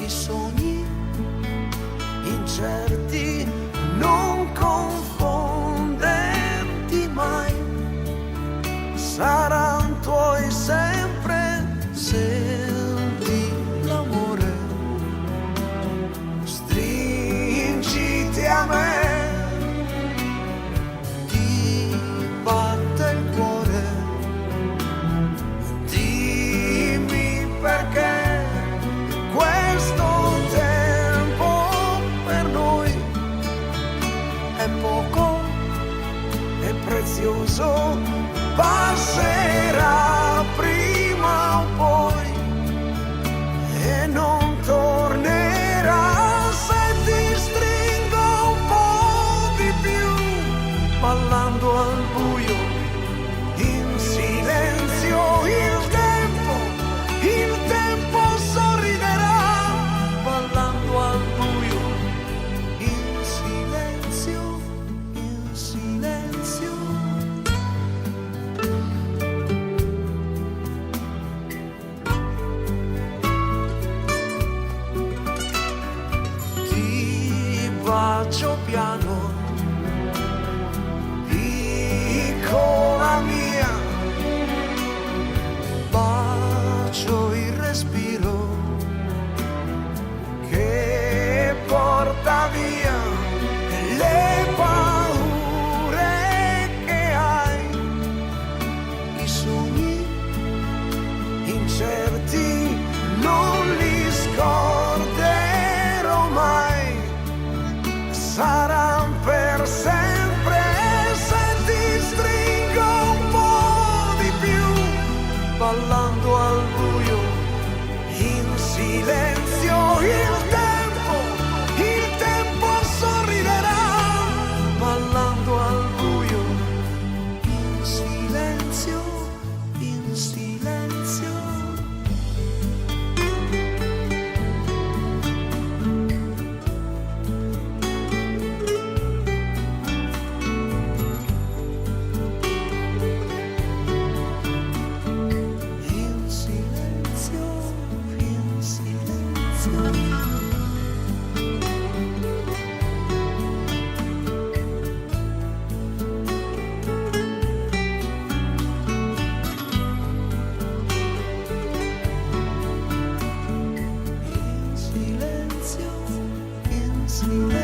i sogni incerti, non confonderti mai, saranno tuoi sempre. Senti l'amore, stringiti a me, ti batte il cuore, dimmi perché questo tempo per noi è poco, è prezioso, passerà prima o poi e non tornerà. Se ti stringo un po' di più, ballando al buio, in silenzio, il tempo sorriderà, ballando al buio, in silenzio, in silenzio. Ti bacio piano, piccola mia, bacio il respiro che porta via le paure che hai, i sogni incerti non li scorderò mai, saranno per sempre. Se ti stringo un po' di più, ballando al buio, in silenzio, il tempo sorriderà, ballando al buio, in silenzio, in silenzio. In silenzio, in silenzio. In silenzio, in silenzio.